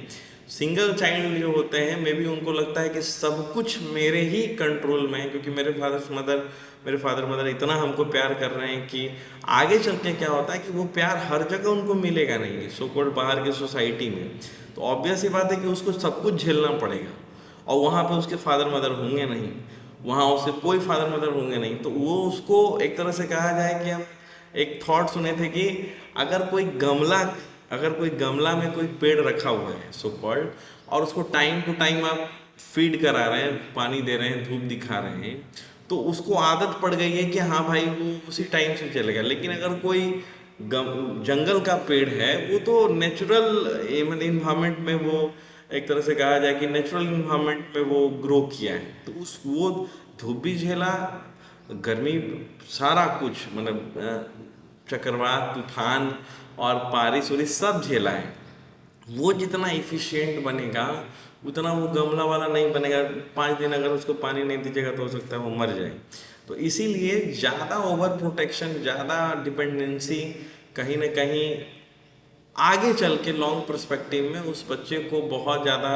सिंगल चाइल्ड जो होते हैं मे बी उनको लगता है कि सब कुछ मेरे ही कंट्रोल में है, क्योंकि मेरे फादर मदर इतना हमको प्यार कर रहे हैं कि आगे चल के क्या होता है कि वो प्यार हर जगह उनको मिलेगा नहीं, सो कॉल्ड बाहर की सोसाइटी में। तो ऑब्वियस ही बात है कि उसको सब कुछ झेलना पड़ेगा, और वहाँ पे उसके फादर मदर होंगे नहीं, वहाँ उसके कोई फादर मदर होंगे नहीं, तो वो उसको एक तरह से कहा जाए कि हम एक थॉट सुने थे कि अगर कोई गमला अगर कोई गमला में कोई पेड़ रखा हुआ है सो कॉल्ड, और उसको टाइम टू टाइम आप फीड करा रहे हैं, पानी दे रहे हैं, धूप दिखा रहे हैं, तो उसको आदत पड़ गई है कि हाँ भाई वो उसी टाइम से चलेगा। लेकिन अगर कोई जंगल का पेड़ है, वो तो नेचुरल मतलब इन्वायरमेंट में, वो एक तरह से कहा जाए कि नेचुरल इन्वायरमेंट में वो ग्रो किया है, तो उस वो धूप भी झेला, गर्मी, सारा कुछ मतलब चक्रवात, तूफान और बारिश वारिश सब झेला है। वो जितना इफिशिएंट बनेगा उतना वो गमला वाला नहीं बनेगा। 5 दिन अगर उसको पानी नहीं दीजिएगा तो हो सकता है वो मर जाए। तो इसीलिए ज़्यादा ओवर प्रोटेक्शन, ज़्यादा डिपेंडेंसी कहीं ना कहीं आगे चल के लॉन्ग पर्सपेक्टिव में उस बच्चे को बहुत ज़्यादा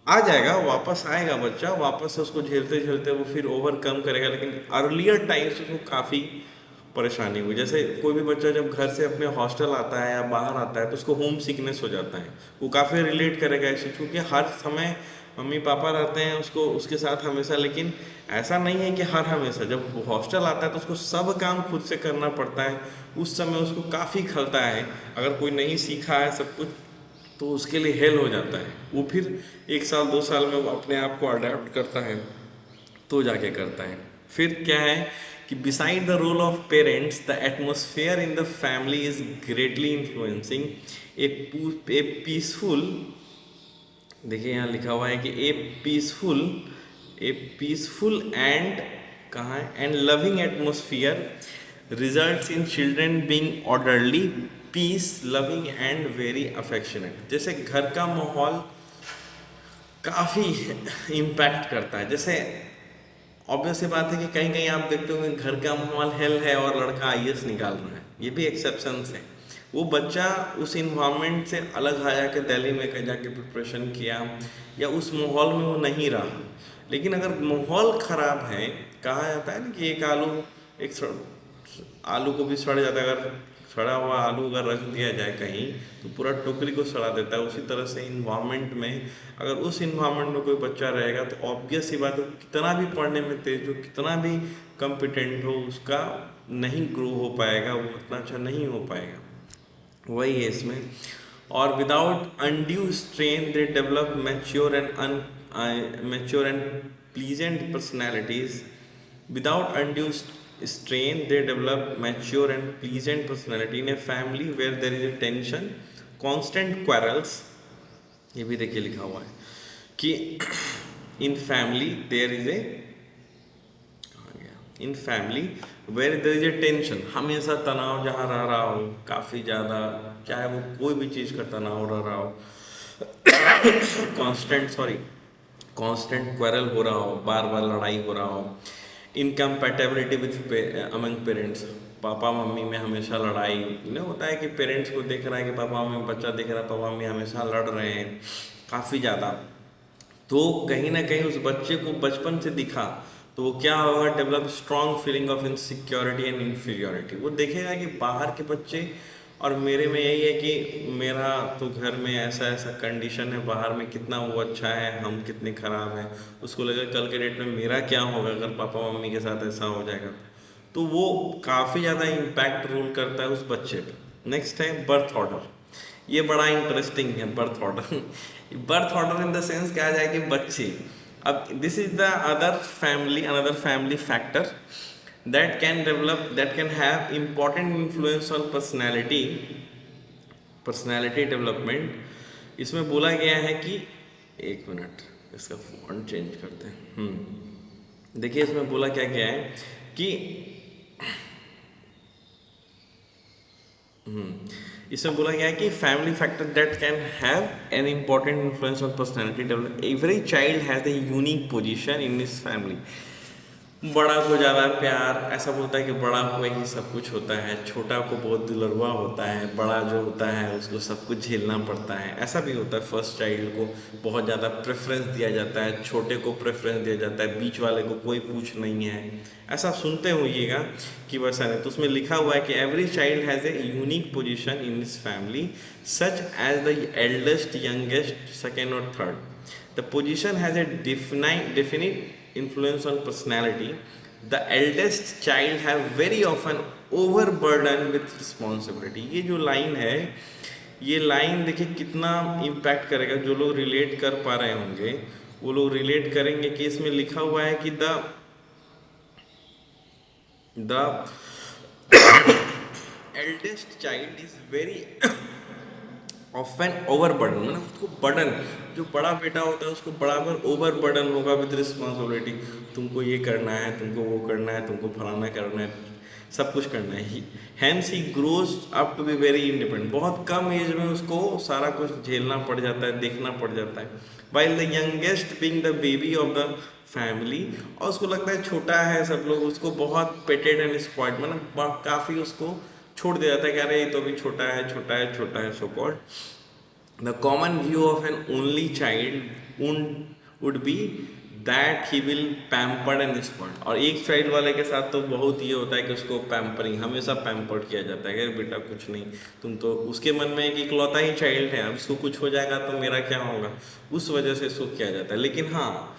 आ जाएगा, वापस आएगा बच्चा, वापस से उसको झेलते झेलते वो फिर ओवरकम करेगा। लेकिन अर्लियर टाइम्स उसको काफ़ी परेशानी हुई। जैसे कोई भी बच्चा जब घर से अपने हॉस्टल आता है या बाहर आता है तो उसको होम सिकनेस हो जाता है, वो काफ़ी रिलेट करेगा इस चीज़ को कि हर समय मम्मी पापा रहते हैं उसको उसके साथ हमेशा। लेकिन ऐसा नहीं है कि हर हमेशा, जब वो हॉस्टल आता है तो उसको सब काम खुद से करना पड़ता है, उस समय उसको काफ़ी खलता है। अगर कोई नहीं सीखा है सब कुछ तो उसके लिए हेल हो जाता है, वो फिर 1 साल 2 साल में वो अपने आप को अडेप्ट करता है तो जाके करता है। फिर क्या है कि beside the role of parents the atmosphere in the family is greatly influencing a peaceful, देखिए यहाँ लिखा हुआ है कि ए पीसफुल एंड कहाँ है and loving atmosphere results in children being orderly, peace, loving and very affectionate. जैसे घर का माहौल काफ़ी इम्पैक्ट करता है। जैसे ऑब्वियस सी बात है कि कहीं कहीं आप देखते होंगे घर का माहौल हेल है और लड़का आईएएस निकाल रहा है, ये भी एक्सेप्शंस है। वो बच्चा उस इन्वायरमेंट से अलग आ जाके दिल्ली में कहीं जाके प्रिपरेशन किया या उस माहौल में वो नहीं रहा। लेकिन अगर माहौल ख़राब है, कहा जाता है ना कि आलू को भी सड़ जाता है, अगर सड़ा हुआ आलू अगर रख दिया जाए कहीं तो पूरा टोकरी को सड़ा देता है। उसी तरह से इन्वायरमेंट में, अगर उस इन्वायरमेंट में कोई बच्चा रहेगा तो ऑब्वियस सी बात है कितना भी पढ़ने में तेज हो, कितना भी कॉम्पिटेंट हो, उसका नहीं ग्रो हो पाएगा, वो उतना अच्छा नहीं हो पाएगा। वही है इसमें। और without undue strain they develop mature and pleasant personalities. Without undue strain, they develop mature and pleasant personality in a family where there is a tension, constant quarrels। ये भी देखिए लिखा हुआ है कि in family there is a in family where there is a tension, हमेशा तनाव जहाँ रह रहा हो काफ़ी ज़्यादा, चाहे वो कोई भी चीज़ का तनाव रह रहा हो, कांस्टेंट क्वेरल हो रहा हो, बार बार लड़ाई हो रहा हो, incompatibility with among parents, papa mummy में हमेशा लड़ाई नहीं होता है कि पेरेंट्स को देख रहा है कि पापा मम्मी, बच्चा देख रहा है पापा मम्मी हमेशा लड़ रहे हैं काफ़ी ज़्यादा, तो कहीं ना कहीं उस बच्चे को बचपन से दिखा तो वो क्या होगा, develop strong feeling of insecurity and inferiority. वो देखेगा कि बाहर के बच्चे और मेरे में यही है कि मेरा तो घर में ऐसा ऐसा कंडीशन है, बाहर में कितना वो अच्छा है, हम कितने ख़राब हैं। उसको लगेगा कल के डेट में मेरा क्या होगा अगर पापा मम्मी के साथ ऐसा हो जाएगा। तो वो काफ़ी ज़्यादा इम्पैक्ट रोल करता है उस बच्चे पे। नेक्स्ट है बर्थ ऑर्डर। ये बड़ा इंटरेस्टिंग है birth order. Birth order in the sense क्या जाए कि बच्चे, अब this is the other family, another family factor that can develop, that can have important influence on personality development। इसमें बोला गया है कि, एक मिनट इसका फॉन्ट चेंज करते हैं। देखिए इसमें बोला क्या गया है कि इसमें बोला गया है कि family factor that can have an important influence on personality development. Every child has a unique position in this family. बड़ा को ज़्यादा प्यार, ऐसा बोलता है कि बड़ा को ही सब कुछ होता है, छोटा को बहुत दुलरवा होता है, बड़ा जो होता है उसको सब कुछ झेलना पड़ता है। ऐसा भी होता है, फर्स्ट चाइल्ड को बहुत ज़्यादा प्रेफरेंस दिया जाता है, छोटे को प्रेफरेंस दिया जाता है, बीच वाले को कोई पूछ नहीं है। ऐसा सुनते होइएगा कि वैसा नहीं। तो उसमें लिखा हुआ है कि every child has a unique position in this family such as the eldest, youngest, second और third. The position has a definite influence on personality. The eldest child have very often overburdened with responsibility। ये जो line है, ये line देखिए कितना impact करेगा। जो लोग रिलेट कर पा रहे होंगे वो लोग रिलेट करेंगे कि इसमें लिखा हुआ है कि the eldest child is very often over burden, मतलब उसको बर्डन, जो बड़ा बेटा होता है उसको बराबर ओवर बर्डन होगा विद रिस्पॉन्सिबिलिटी। तुमको ये करना है, तुमको वो करना है, तुमको फलाना करना है, सब कुछ करना है। Hence he grows up to be very independent. बहुत कम एज में उसको सारा कुछ झेलना पड़ जाता है, देखना पड़ जाता है। While the youngest being the baby of the family, और उसको लगता है छोटा है, सब लोग उसको बहुत पेटेड एंड स्पॉइल्ड, मतलब काफ़ी उसको छोड़ दिया जाता है कि अरे ये तो अभी छोटा है, छोटा है, छोटा है, so called. The common view of an only child would be that he will pampered and spoiled. और एक चाइल्ड वाले के साथ तो बहुत ये होता है कि उसको पैम्परिंग, हमेशा पैम्पर्ड किया जाता है कि बेटा कुछ नहीं, तुम तो, उसके मन में एक इकलौता ही चाइल्ड है, अब उसको कुछ हो जाएगा तो मेरा क्या होगा, उस वजह से इसको किया जाता है। लेकिन हाँ,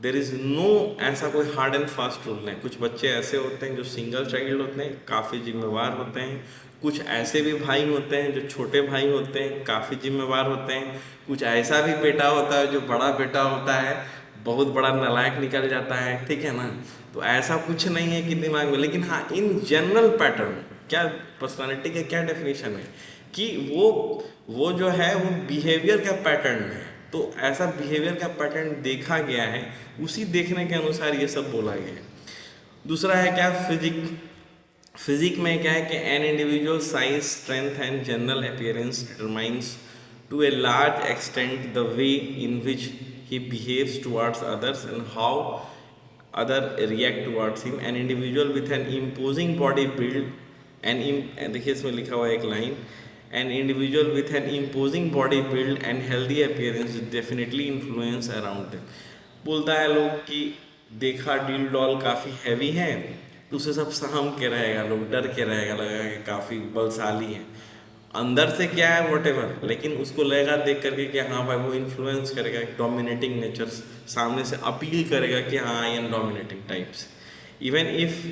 देर इज़ नो ऐसा कोई हार्ड एंड फास्ट रूल नहीं। कुछ बच्चे ऐसे होते हैं जो सिंगल चाइल्ड होते हैं, काफ़ी जिम्मेवार होते हैं। कुछ ऐसे भी भाई होते हैं जो छोटे भाई होते हैं, काफ़ी जिम्मेवार होते हैं। कुछ ऐसा भी बेटा होता है जो बड़ा बेटा होता है, बहुत बड़ा नालायक निकल जाता है, ठीक है ना। तो ऐसा कुछ नहीं है कि दिमाग में, लेकिन हाँ इन जनरल पैटर्न, क्या पर्सनालिटी का क्या डेफिनेशन है कि वो जो है वो बिहेवियर का पैटर्न है। तो ऐसा बिहेवियर का पैटर्न देखा गया है, उसी देखने के अनुसार ये सब बोला गया है। दूसरा है क्या, फिजिक में क्या है कि an individual size, strength and general appearance determines to a large extent the way in which he behaves towards others and how other react towards him. An individual with an imposing body build and देखिए इसमें लिखा हुआ है एक लाइन, an individual with an imposing body build and healthy appearance definitely influence around them। बोलता है लोग कि देखा डील डॉल काफ़ी हैवी है तो उसे सब सहम के रहेगा, लोग डर के रहेगा, लगेगा कि काफ़ी बलशाली है। अंदर से क्या है वटेवर, लेकिन उसको लगेगा देख करके कि हाँ भाई वो इन्फ्लुएंस करेगा, डोमिनेटिंग नेचर सामने से अपील करेगा कि हाँ I am dominating types. Even if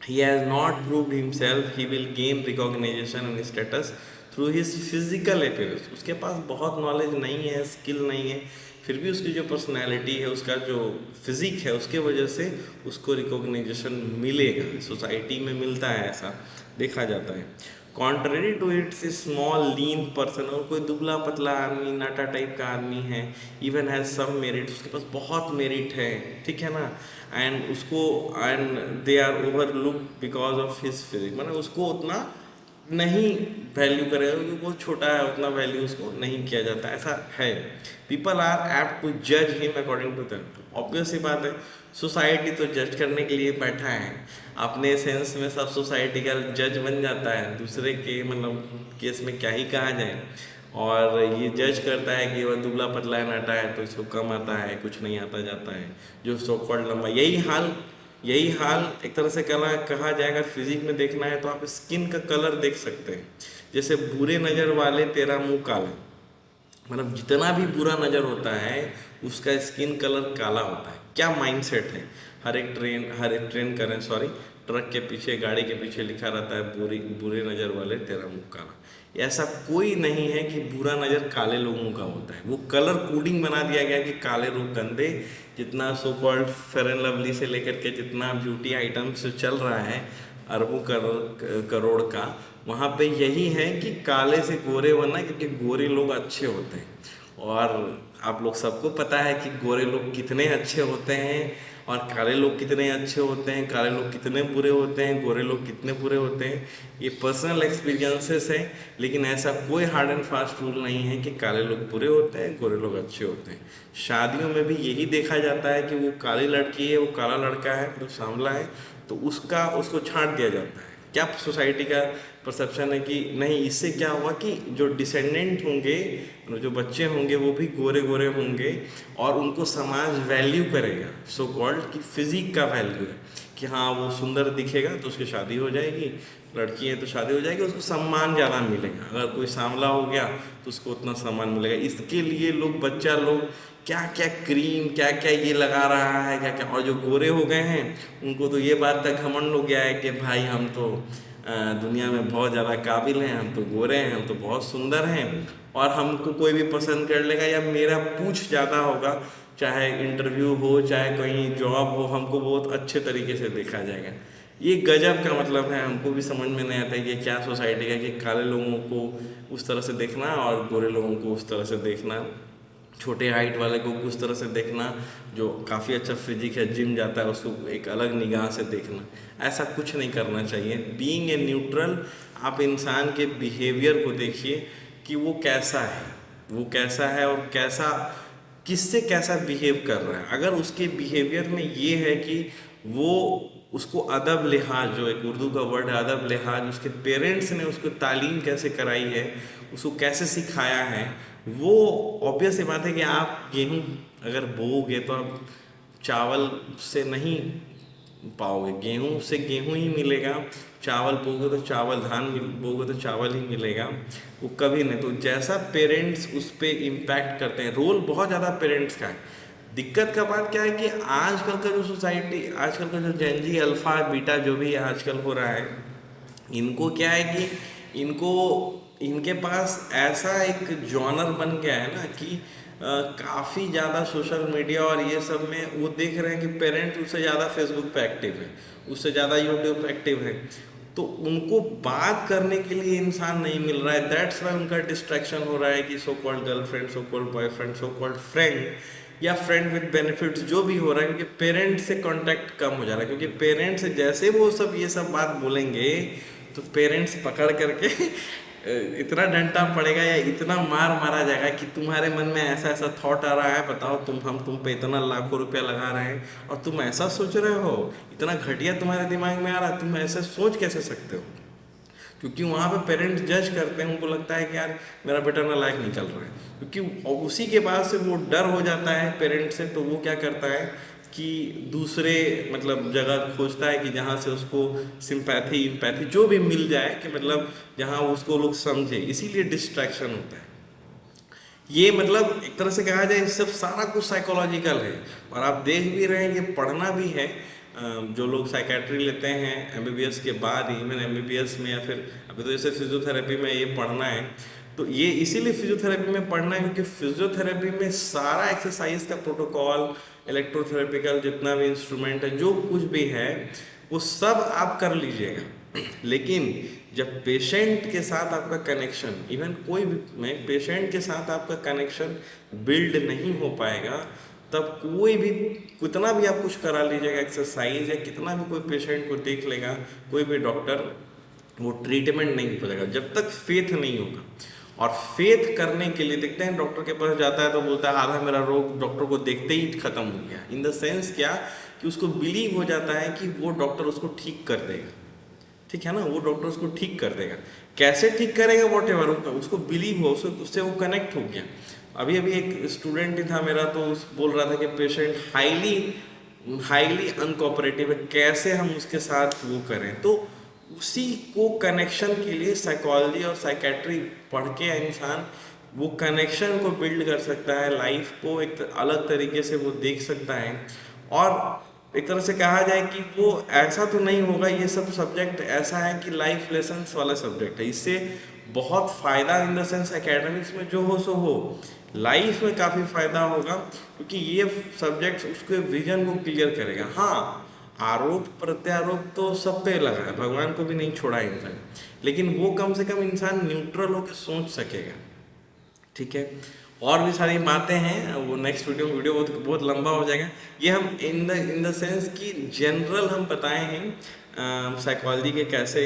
he has not proved himself, he will gain recognition and status through his physical appearance। उसके पास बहुत नॉलेज नहीं है, स्किल नहीं है, फिर भी उसकी जो पर्सनैलिटी है, उसका जो फिजिक है, उसके वजह से उसको रिकॉग्नाइजेशन मिलेगा, सोसाइटी में मिलता है, ऐसा देखा जाता है। Contrary to its small lean person, और कोई दुबला पतला आदमी, नाटा टाइप का आदमी है, इवन हैज सम मेरिट, उसके पास बहुत मेरिट है, ठीक है ना, एंड उसको and they are overlook because of his physique, मतलब उसको उतना नहीं वैल्यू करेगा क्योंकि वो छोटा है, उतना वैल्यू उसको नहीं किया जाता, ऐसा है। पीपल आर एप्ट टू जज him according to them. Obvious सी बात है, सोसाइटी तो जज करने के लिए बैठा है, अपने सेंस में सब सोसाइटी का जज बन जाता है, दूसरे के मतलब केस में क्या ही कहा जाए। और ये जज करता है कि वह दुबला पतला है नाटा है तो इसको कम आता है, कुछ नहीं आता जाता है, जो सो कॉल्ड लंबा। यही हाल एक तरह से कहा जाए, अगर फिजिक में देखना है तो आप स्किन का कलर देख सकते हैं। जैसे बुरे नज़र वाले तेरा मुंह काला, मतलब जितना भी बुरा नज़र होता है उसका स्किन कलर काला होता है। क्या माइंडसेट है। हर एक ट्रेन करें, सॉरी, ट्रक के पीछे, गाड़ी के पीछे लिखा रहता है बुरे नज़र वाले तेरा मुंह काला। ऐसा कोई नहीं है कि बुरा नज़र काले लोगों का होता है, वो कलर कोडिंग बना दिया गया कि काले लोग गंदे। जितना so called fair and lovely से लेकर के जितना ब्यूटी आइटम्स चल रहा है अरबों करोड़ का, वहाँ पे यही है कि काले से गोरे बनना, क्योंकि गोरे लोग अच्छे होते हैं। और आप लोग सबको पता है कि गोरे लोग कितने अच्छे होते हैं और काले लोग कितने अच्छे होते हैं, काले लोग कितने बुरे होते हैं, गोरे लोग कितने बुरे होते हैं। ये पर्सनल एक्सपीरियंसेस है, लेकिन ऐसा कोई हार्ड एंड फास्ट रूल नहीं है कि काले लोग बुरे होते हैं, गोरे लोग अच्छे होते हैं। शादियों में भी यही देखा जाता है कि वो काली लड़की है, वो काला लड़का है, तो सांवला है, तो उसको छांट दिया जाता है। क्या सोसाइटी का परसेप्शन है कि नहीं, इससे क्या हुआ कि जो डिसेंडेंट होंगे, जो बच्चे होंगे वो भी गोरे गोरे होंगे और उनको समाज वैल्यू करेगा, सो कॉल्ड कि फिजिक का वैल्यू है कि हाँ वो सुंदर दिखेगा तो उसकी शादी हो जाएगी, लड़की है तो शादी हो जाएगी, उसको सम्मान ज़्यादा मिलेगा। अगर कोई सांवला हो गया तो उसको उतना सम्मान मिलेगा। इसके लिए बच्चा लोग क्या क्या क्रीम, क्या क्या ये लगा रहा है, क्या क्या। और जो गोरे हो गए हैं उनको तो ये बात तक घमंड हो गया है कि भाई हम तो दुनिया में बहुत ज़्यादा काबिल हैं, हम तो गोरे हैं, हम तो बहुत सुंदर हैं और हमको कोई भी पसंद कर लेगा, या मेरा पूछ ज़्यादा होगा, चाहे इंटरव्यू हो चाहे कहीं जॉब हो, हमको बहुत अच्छे तरीके से देखा जाएगा। ये गजब का मतलब है, हमको भी समझ में नहीं आता है कि क्या सोसाइटी है कि काले लोगों को उस तरह से देखना और गोरे लोगों को उस तरह से देखना, छोटे हाइट वाले को उस तरह से देखना, जो काफ़ी अच्छा फिजिक है, जिम जाता है, उसको एक अलग निगाह से देखना। ऐसा कुछ नहीं करना चाहिए। बीइंग ए न्यूट्रल, आप इंसान के बिहेवियर को देखिए कि वो कैसा है, वो कैसा है और कैसा किससे कैसा बिहेव कर रहा है। अगर उसके बिहेवियर में ये है कि वो उसको अदब लिहाज, जो एक उर्दू का वर्ड है अदब लिहाज, उसके पेरेंट्स ने उसको तालीम कैसे कराई है, उसको कैसे सिखाया है, वो ऑब्वियस सी बात है कि आप गेहूं अगर बोओगे तो आप चावल से नहीं पाओगे, गेहूं से गेहूं ही मिलेगा, चावल बोओगे तो चावल, धान बोओगे तो चावल ही मिलेगा, वो कभी नहीं। तो जैसा पेरेंट्स उस पर इम्पैक्ट करते हैं, रोल बहुत ज़्यादा पेरेंट्स का है। दिक्कत का बात क्या है कि आजकल का जो सोसाइटी, आजकल का जो जेनजी अल्फा बीटा जो भी आजकल हो रहा है, इनको क्या है कि इनको इनके पास ऐसा एक जॉनर बन गया है ना कि काफ़ी ज़्यादा सोशल मीडिया और ये सब में वो देख रहे हैं कि पेरेंट्स उससे ज़्यादा फेसबुक पे एक्टिव है, उससे ज़्यादा यूट्यूब पे एक्टिव है, तो उनको बात करने के लिए इंसान नहीं मिल रहा है। दैट्स वाई उनका डिस्ट्रैक्शन हो रहा है कि so called girlfriend, so called boyfriend, so called friend या फ्रेंड विद बेनिफिट्स जो भी हो रहा है, क्योंकि पेरेंट्स से कांटेक्ट कम हो जा रहा है। क्योंकि पेरेंट्स जैसे वो सब ये सब बात बोलेंगे तो पेरेंट्स पकड़ करके इतना डंटा पड़ेगा या इतना मार मारा जाएगा कि तुम्हारे मन में ऐसा ऐसा थॉट आ रहा है, बताओ हम तुम पे इतना लाखों रुपया लगा रहे हैं और तुम ऐसा सोच रहे हो, इतना घटिया तुम्हारे दिमाग में आ रहा है, तुम ऐसे सोच कैसे सकते हो। क्योंकि वहाँ पे पेरेंट्स जज करते हैं, उनको लगता है कि यार मेरा बेटा नालायक निकल रहा है, क्योंकि उसी के बाद से वो डर हो जाता है पेरेंट्स से, तो वो क्या करता है कि दूसरे मतलब जगह खोजता है कि जहाँ से उसको सिंपैथी इम्पैथी जो भी मिल जाए, कि मतलब जहाँ उसको लोग समझे, इसीलिए डिस्ट्रैक्शन होता है। ये मतलब एक तरह से कहा जाए सब सारा कुछ साइकोलॉजिकल है। और आप देख भी रहे हैं कि पढ़ना भी है। जो लोग साइकेट्री लेते हैं एमबीबीएस के बाद, इवन एमबीबीएस में या फिर अभी तो जैसे फिजियोथेरेपी में ये पढ़ना है, तो ये इसीलिए फिजियोथेरेपी में पढ़ना है क्योंकि फिजियोथेरेपी में सारा एक्सरसाइज का प्रोटोकॉल, इलेक्ट्रोथेरेपिकल जितना भी इंस्ट्रूमेंट है, जो कुछ भी है, वो सब आप कर लीजिएगा। लेकिन जब पेशेंट के साथ आपका कनेक्शन, इवन कोई भी में पेशेंट के साथ आपका कनेक्शन बिल्ड नहीं हो पाएगा, तब कोई भी कितना भी आप कुछ करा लीजिएगा एक्सरसाइज, या कितना भी कोई पेशेंट को देख लेगा कोई भी डॉक्टर, वो ट्रीटमेंट नहीं हो जाएगा जब तक फेथ नहीं होगा। और फेथ करने के लिए देखते हैं डॉक्टर के पास जाता है तो बोलता है आधा मेरा रोग डॉक्टर को देखते ही खत्म हो गया। इन द सेंस क्या कि उसको बिलीव हो जाता है कि वो डॉक्टर उसको ठीक कर देगा। ठीक है ना, वो डॉक्टर उसको ठीक कर देगा। कैसे ठीक करेगा वॉट एवर, उसको बिलीव हो, उससे वो कनेक्ट हो गया। अभी अभी एक स्टूडेंट ही था मेरा, तो उस बोल रहा था कि पेशेंट हाईली हाईली अनकोऑपरेटिव है, कैसे हम उसके साथ वो करें। तो उसी को कनेक्शन के लिए साइकोलॉजी और साइकेट्री पढ़ के इंसान वो कनेक्शन को बिल्ड कर सकता है, लाइफ को एक अलग तरीके से वो देख सकता है। और एक तरह से कहा जाए कि वो ऐसा तो नहीं होगा, ये सब सब्जेक्ट ऐसा है कि लाइफ लेसन्स वाला सब्जेक्ट है, इससे बहुत फ़ायदा इन द सेंस एकेडमिक्स में जो हो सो हो, लाइफ में काफ़ी फ़ायदा होगा, क्योंकि ये सब्जेक्ट उसके विजन को क्लियर करेगा। हाँ, आरोप प्रत्यारोप तो सब पे लगा है, भगवान को भी नहीं छोड़ा इंसान, लेकिन वो कम से कम इंसान न्यूट्रल होकर सोच सकेगा। ठीक है, और भी सारी बातें हैं, वो नेक्स्ट वीडियो बहुत बहुत लंबा हो जाएगा। ये हम इन द सेंस कि जनरल हम बताए हैं साइकोलॉजी के कैसे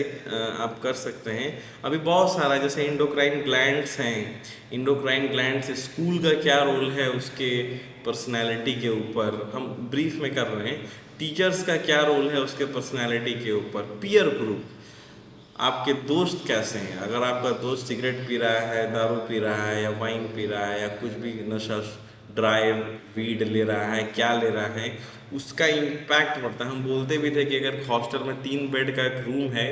आप कर सकते हैं। अभी बहुत सारा जैसे इंडोक्राइन ग्लैंड्स हैं, इंडोक्राइन ग्लैंड्स स्कूल का क्या रोल है उसके पर्सनैलिटी के ऊपर हम ब्रीफ में कर रहे हैं। टीचर्स का क्या रोल है उसके पर्सनैलिटी के ऊपर। पीयर ग्रुप, आपके दोस्त कैसे हैं, अगर आपका दोस्त सिगरेट पी रहा है, दारू पी रहा है, या वाइन पी रहा है, या कुछ भी नशा ड्राई वीड ले रहा है, क्या ले रहा है, उसका इम्पैक्ट पड़ता है। हम बोलते भी थे कि अगर हॉस्टल में 3 बेड का एक रूम है,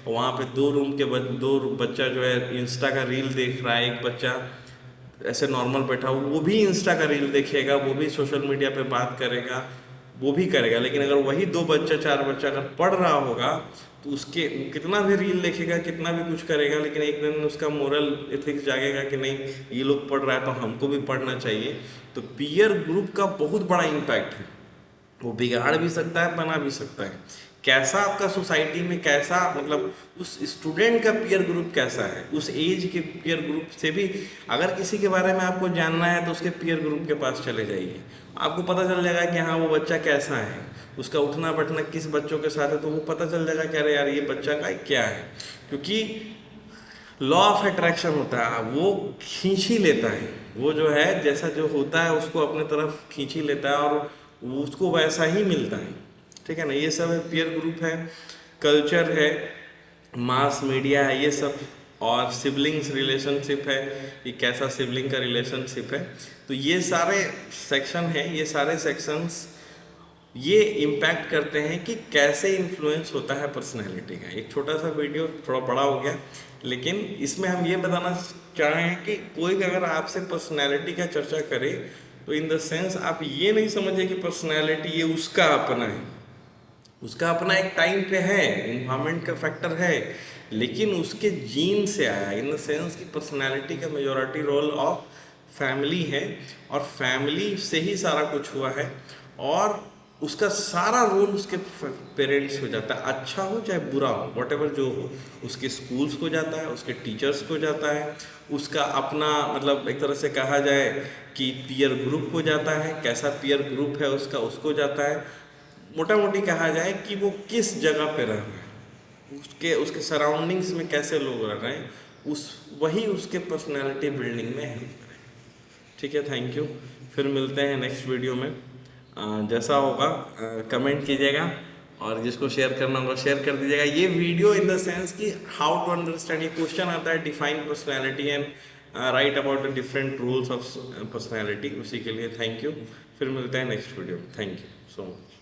वहाँ पे 2 रूम के दो बच्चा जो है इंस्टा का रील देख रहा है, एक बच्चा ऐसे नॉर्मल बैठा हो, वो भी इंस्टा का रील देखेगा, वो भी सोशल मीडिया पे बात करेगा, वो भी करेगा। लेकिन अगर वही 2 बच्चा 4 बच्चा अगर पढ़ रहा होगा, तो उसके कितना भी रील देखेगा, कितना भी कुछ करेगा, लेकिन एक दिन उसका मोरल एथिक्स जागेगा कि नहीं, ये लोग पढ़ रहा है तो हमको भी पढ़ना चाहिए। तो पीयर ग्रुप का बहुत बड़ा इम्पैक्ट है, वो बिगाड़ भी सकता है, बना भी सकता है। कैसा आपका सोसाइटी में कैसा, मतलब उस स्टूडेंट का पीयर ग्रुप कैसा है, उस एज के पीयर ग्रुप से भी अगर किसी के बारे में आपको जानना है तो उसके पीयर ग्रुप के पास चले जाइए, आपको पता चल जाएगा कि हाँ वो बच्चा कैसा है, उसका उठना बैठना किस बच्चों के साथ है, तो वो पता चल जाएगा कि अरे यार ये बच्चा का क्या है। क्योंकि लॉ ऑफ अट्रैक्शन होता है, वो खींच ही लेता है, वो जो है जैसा जो होता है उसको अपने तरफ खींच ही लेता है, और उसको वैसा ही मिलता है। ठीक है ना, ये सब है, पीयर ग्रुप है, कल्चर है, मास मीडिया है, ये सब, और सिबलिंग्स रिलेशनशिप है, कि कैसा सिबलिंग का रिलेशनशिप है। तो ये सारे सेक्शन हैं, ये सारे सेक्शंस ये इम्पैक्ट करते हैं कि कैसे इन्फ्लुएंस होता है पर्सनैलिटी का। एक छोटा सा वीडियो थोड़ा बड़ा हो गया, लेकिन इसमें हम ये बताना चाह रहे हैं कि कोई भी अगर आपसे पर्सनैलिटी का चर्चा करे, तो इन द सेंस आप ये नहीं समझे कि पर्सनैलिटी ये उसका अपना है, उसका अपना एक टाइम पे है, इन्वायरमेंट का फैक्टर है, लेकिन उसके जीन से आया। इन द सेंस की पर्सनैलिटी का मेजॉरिटी रोल ऑफ फैमिली है, और फैमिली से ही सारा कुछ हुआ है, और उसका सारा रोल उसके पेरेंट्स को जाता है, अच्छा हो चाहे बुरा हो, वॉट एवर जो हो, उसके स्कूल्स को जाता है, उसके टीचर्स को जाता है, उसका अपना मतलब एक तरह से कहा जाए कि पीयर ग्रुप को जाता है, कैसा पीयर ग्रुप है उसका, उसको जाता है। मोटा मोटी कहा जाए कि वो किस जगह पे रह रहा है, उसके उसके सराउंडिंग्स में कैसे लोग रह रहे हैं, उस वही उसके पर्सनैलिटी बिल्डिंग में हेल्प करें। ठीक है, थैंक यू, फिर मिलते हैं नेक्स्ट वीडियो में। जैसा होगा कमेंट कीजिएगा, और जिसको शेयर करना होगा शेयर कर दीजिएगा। ये वीडियो इन द सेंस कि हाउ टू अंडरस्टैंड, ये क्वेश्चन आता है define personality and right about the different rules of personality, उसी के लिए थैंक यू। फिर मिलते हैं next video, thank you so much.